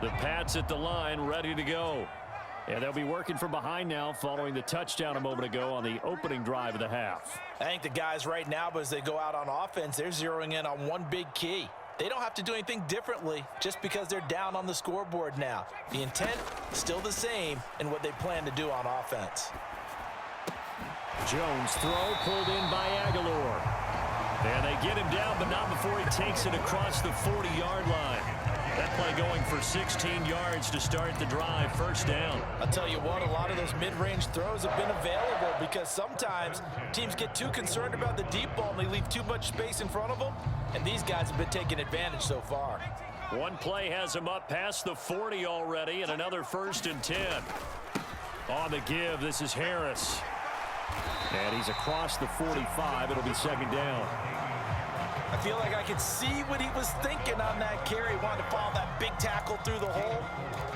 The Pats at the line, ready to go. And they'll be working from behind now following the touchdown a moment ago on the opening drive of the half. I think the guys right now, as they go out on offense, they're zeroing in on one big key. They don't have to do anything differently just because they're down on the scoreboard now. The intent still the same in what they plan to do on offense. Jones throw pulled in by Aguilar. And they get him down, but not before he takes it across the 40-yard line. That play going for 16 yards to start the drive, first down. I'll tell you what, a lot of those mid-range throws have been available because sometimes teams get too concerned about the deep ball and they leave too much space in front of them, and these guys have been taking advantage so far. One play has him up past the 40 already, and another 1st and 10. On the give, this is Harris. And he's across the 45. It'll be 2nd down. I feel like I could see what he was thinking on that carry. Wanted to follow that big tackle through the hole.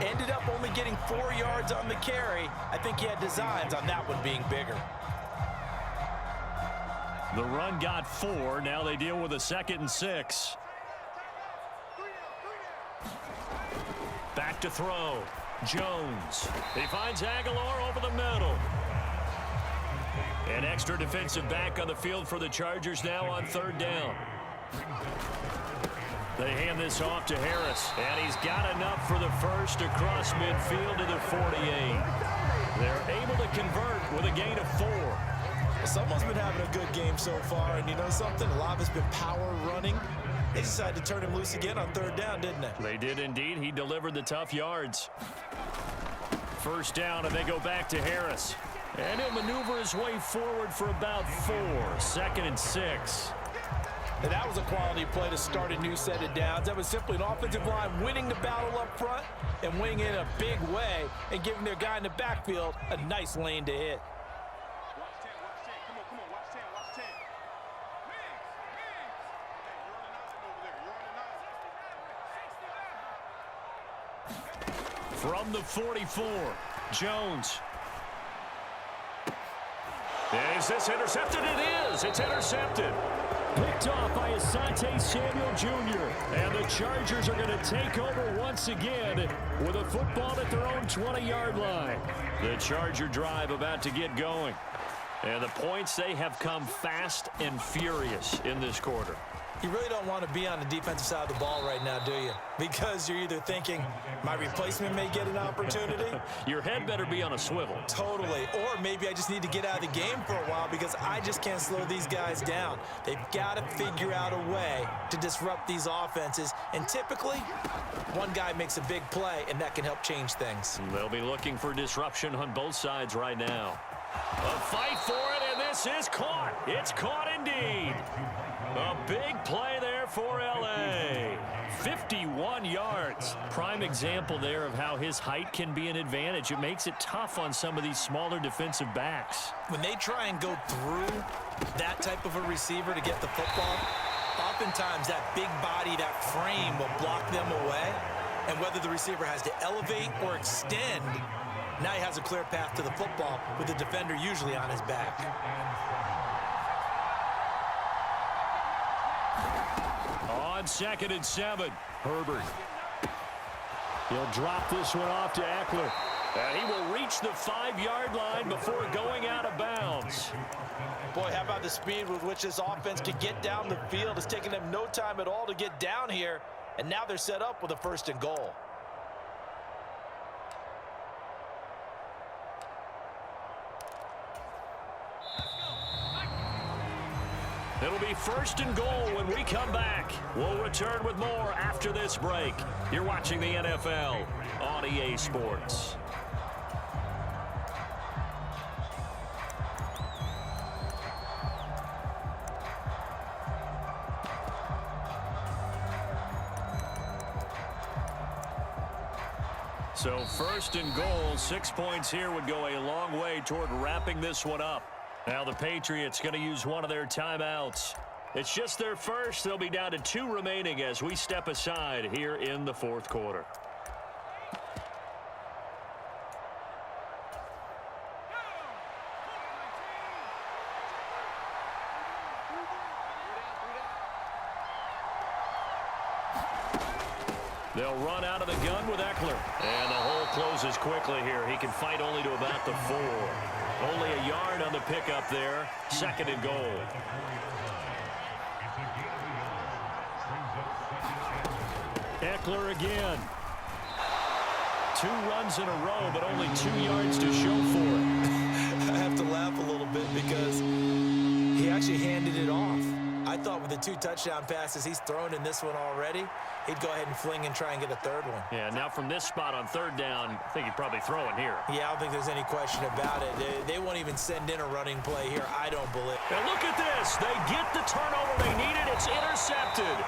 Ended up only getting 4 yards on the carry. I think he had designs on that one being bigger. The run got 4. Now they deal with a 2nd and 6. Back to throw. Jones. He finds Aguilar over the middle. An extra defensive back on the field for the Chargers now on 3rd down. They hand this off to Harris, and he's got enough for the first across midfield to the 48. They're able to convert with a gain of 4. Well, someone's been having a good game so far, and you know something? A lot of it's been power running. They decided to turn him loose again on 3rd down, didn't they? They did indeed. He delivered the tough yards. First down, and they go back to Harris. And he'll maneuver his way forward for about 4. 2nd and 6. And that was a quality play to start a new set of downs. That was simply an offensive line winning the battle up front and winning it in a big way and giving their guy in the backfield a nice lane to hit. From the 44, Jones. Is this intercepted? It is. It's intercepted. Picked off by Asante Samuel Jr. And the Chargers are going to take over once again with a football at their own 20-yard line. The Charger drive about to get going. And the points, they have come fast and furious in this quarter. You really don't want to be on the defensive side of the ball right now, do you? Because you're either thinking, my replacement may get an opportunity. Your head better be on a swivel. Totally. Or maybe I just need to get out of the game for a while because I just can't slow these guys down. They've got to figure out a way to disrupt these offenses. And typically, one guy makes a big play, and that can help change things. They'll be looking for disruption on both sides right now. A fight for it, and this is caught. It's caught indeed. A big play there for L.A. 51 yards. Prime example there of how his height can be an advantage. It makes it tough on some of these smaller defensive backs. When they try and go through that type of a receiver to get the football, oftentimes that big body, that frame will block them away. And whether the receiver has to elevate or extend, now he has a clear path to the football with the defender usually on his back. On 2nd and 7, Herbert. He'll drop this one off to Eckler. And he will reach the 5-yard line before going out of bounds. Boy, how about the speed with which this offense can get down the field? It's taken them no time at all to get down here, and now they're set up with a 1st and goal. It'll be 1st and goal when we come back. We'll return with more after this break. You're watching the NFL on EA Sports. So 1st and goal, 6 points here would go a long way toward wrapping this one up. Now the Patriots going to use one of their timeouts. It's just their first. They'll be down to 2 remaining as we step aside here in the 4th quarter. They'll run out of the gun with Eckler. And the hole closes quickly here. He can fight only to about the 4. Only a yard on the pickup there. 2nd and goal. Eckler again. 2 runs in a row, but only 2 yards to show for it. I have to laugh a little bit because he actually handed it off. I thought with the 2 touchdown passes he's thrown in this one already, he'd go ahead and fling and try and get a 3rd one. Yeah, now from this spot on 3rd down, I think he'd probably throw it here. Yeah, I don't think there's any question about it. They won't even send in a running play here, I don't believe. And look at this. They get the turnover they needed. It's intercepted.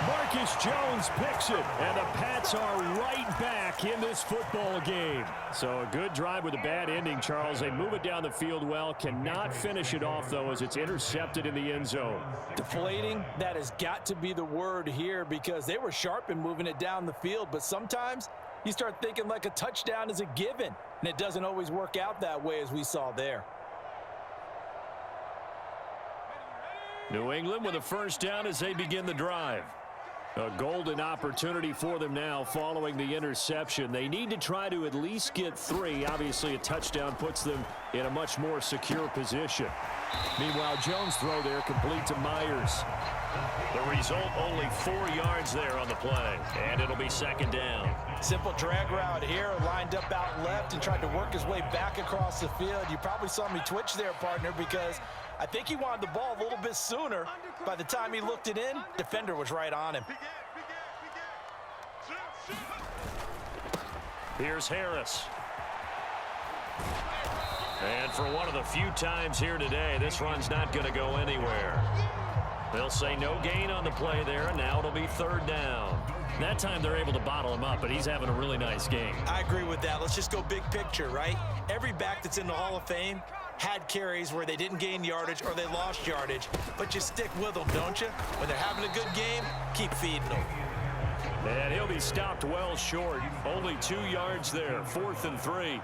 Marcus Jones picks it, and the Pats are right back in this football game. So a good drive with a bad ending, Charles. They move it down the field well, cannot finish it off, though, as it's intercepted in the end zone. Deflating, that has got to be the word here because they were sharp in moving it down the field, but sometimes you start thinking like a touchdown is a given, and it doesn't always work out that way as we saw there. New England with a 1st down as they begin the drive. A golden opportunity for them now following the interception. They need to try to at least get 3. Obviously, a touchdown puts them in a much more secure position. Meanwhile, Jones' throw there complete to Myers. The result, only 4 yards there on the play, and it'll be 2nd down. Simple drag route here, lined up out left and tried to work his way back across the field. You probably saw me twitch there, partner, because I think he wanted the ball a little bit sooner. By the time he looked it in, defender was right on him. Here's Harris. And for one of the few times here today, this run's not going to go anywhere. They'll say no gain on the play there, and now it'll be 3rd down. That time they're able to bottle him up, but he's having a really nice game. I agree with that. Let's just go big picture, right? Every back that's in the Hall of Fame had carries where they didn't gain yardage or they lost yardage, but you stick with them, don't you? When they're having a good game, keep feeding them. And he'll be stopped well short. Only 2 yards there. 4th and 3.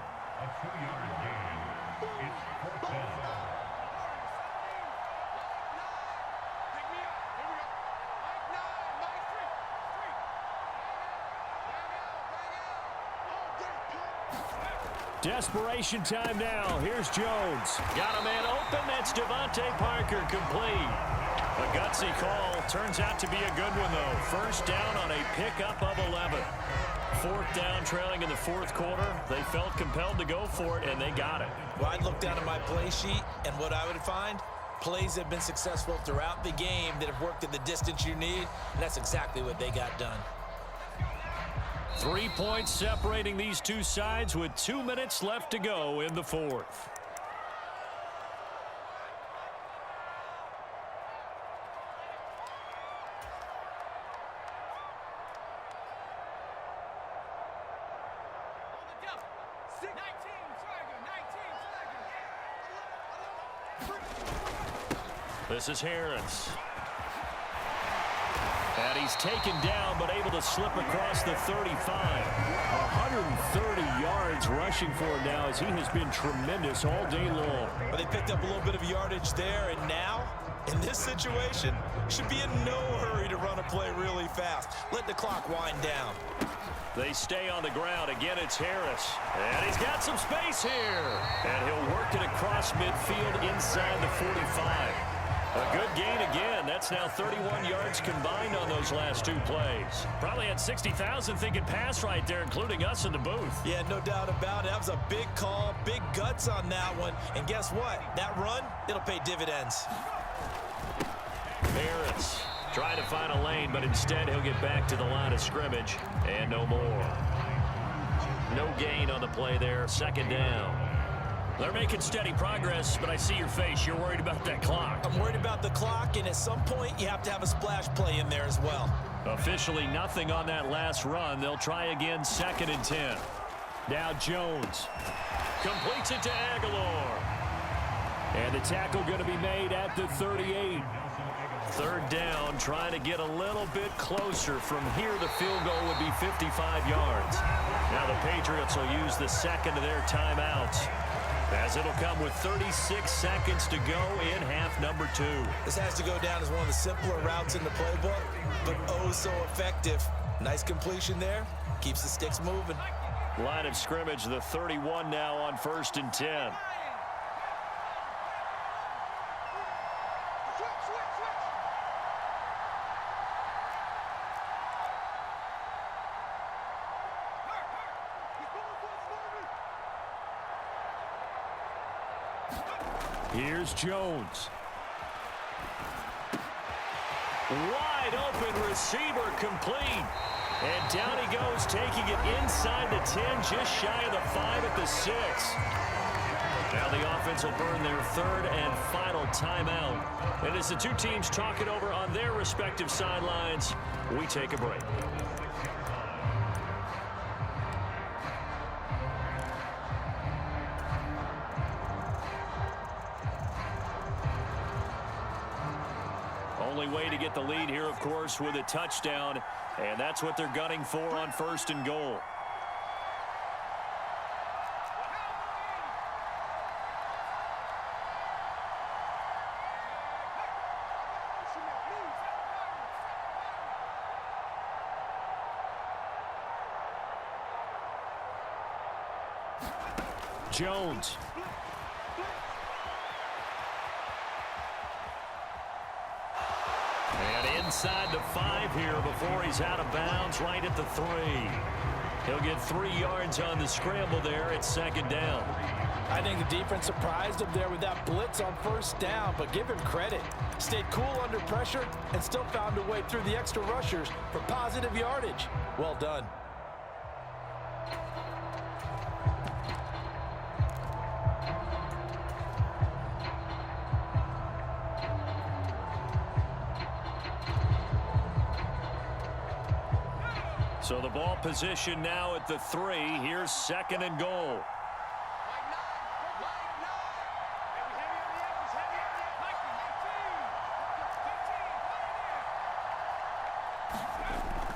Desperation time now. Here's Jones. Got a man open. That's Devontae Parker complete. A gutsy call. Turns out to be a good one, though. 1st down on a pickup of 11. 4th down trailing in the 4th quarter. They felt compelled to go for it, and they got it. Well, I'd look down at my play sheet, and what I would find, plays have been successful throughout the game that have worked at the distance you need, and that's exactly what they got done. 3 points separating these two sides with 2 minutes left to go in the 4th. This is Harris. And he's taken down, but able to slip across the 35. 130 yards rushing for him now as he has been tremendous all day long. But they picked up a little bit of yardage there, and now, in this situation, should be in no hurry to run a play really fast. Let the clock wind down. They stay on the ground. Again, it's Harris. And he's got some space here. And he'll work it across midfield inside the 45. A good gain again. That's now 31 yards combined on those last 2 plays. Probably had 60,000 thinking pass right there, including us in the booth. Yeah, no doubt about it. That was a big call, big guts on that one. And guess what? That run, it'll pay dividends. Harris trying to find a lane, but instead he'll get back to the line of scrimmage. And no more. No gain on the play there. 2nd down. They're making steady progress, but I see your face. You're worried about that clock. I'm worried about the clock, and at some point, you have to have a splash play in there as well. Officially nothing on that last run. They'll try again, 2nd and 10. Now Jones completes it to Aguilar. And the tackle going to be made at the 38. 3rd down, trying to get a little bit closer. From here, the field goal would be 55 yards. Now the Patriots will use the 2nd of their timeouts, as it'll come with 36 seconds to go in half number 2. This has to go down as one of the simpler routes in the playbook, but oh so effective Nice completion there. Keeps the sticks moving. Line of scrimmage, the 31 now on 1st and 10. Here's Jones. Wide open receiver complete. And down he goes, taking it inside the 10, just shy of the 5 at the 6. Now the offense will burn their 3rd and final timeout. And as the two teams talk it over on their respective sidelines, we take a break. Only way to get the lead here, of course, with a touchdown, and that's what they're gunning for on 1st and goal. Jones. And inside the 5 here before he's out of bounds, right at the 3. He'll get 3 yards on the scramble there. It's 2nd down. I think the defense surprised him there with that blitz on 1st down, but give him credit. Stayed cool under pressure and still found a way through the extra rushers for positive yardage. Well done. So the ball position now at the 3. Here's 2nd and goal.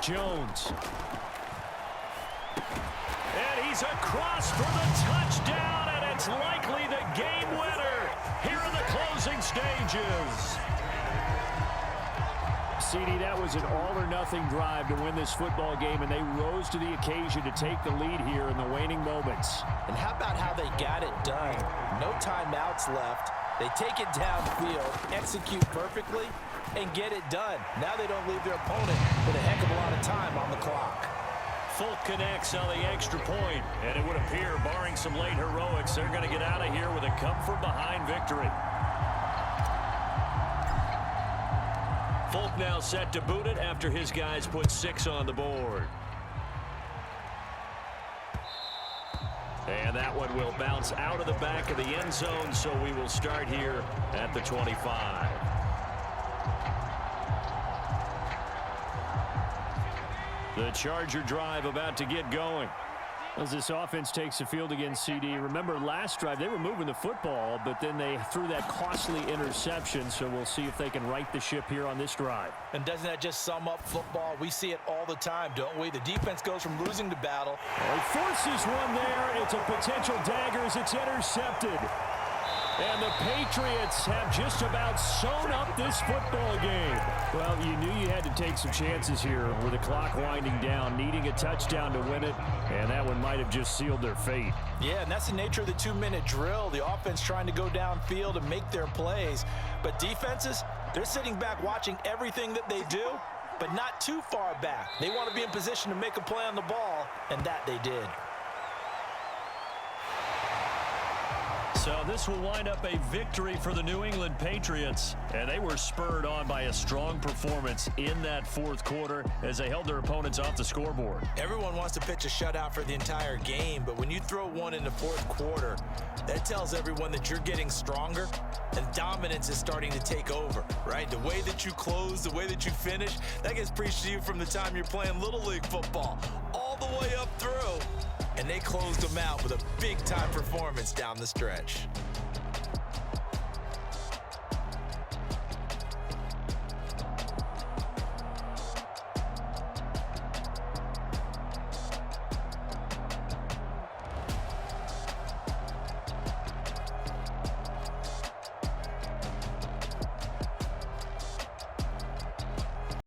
Jones. And he's across for the touchdown, and it's likely the game winner here in the closing stages. CD, that was an all-or-nothing drive to win this football game, and they rose to the occasion to take the lead here in the waning moments. And how about how they got it done? No timeouts left. They take it downfield, execute perfectly, and get it done. Now they don't leave their opponent with a heck of a lot of time on the clock. Folk connects on the extra point, and it would appear, barring some late heroics, they're going to get out of here with a come-from-behind victory. Folk now set to boot it after his guys put 6 on the board. And that one will bounce out of the back of the end zone, so we will start here at the 25. The Charger drive about to get going. As this offense takes the field against CD, remember last drive they were moving the football, but then they threw that costly interception, so we'll see if they can right the ship here on this drive. And doesn't that just sum up football? We see it all the time, don't we? The defense goes from losing to battle. He forces one there. It's a potential dagger as it's intercepted. And the Patriots have just about sewn up this football game. Well, you knew you had to take some chances here with the clock winding down, needing a touchdown to win it, and that one might have just sealed their fate. Yeah, and that's the nature of the 2-minute drill. The offense trying to go downfield and make their plays. But defenses, they're sitting back watching everything that they do, but not too far back. They want to be in position to make a play on the ball, and that they did. So this will wind up a victory for the New England Patriots, and they were spurred on by a strong performance in that 4th quarter as they held their opponents off the scoreboard. Everyone wants to pitch a shutout for the entire game, but when you throw one in the 4th quarter, that tells everyone that you're getting stronger and dominance is starting to take over, right? The way that you close, the way that you finish, that gets preached to you from the time you're playing Little League football all the way up through. And they closed them out with a big-time performance down the stretch.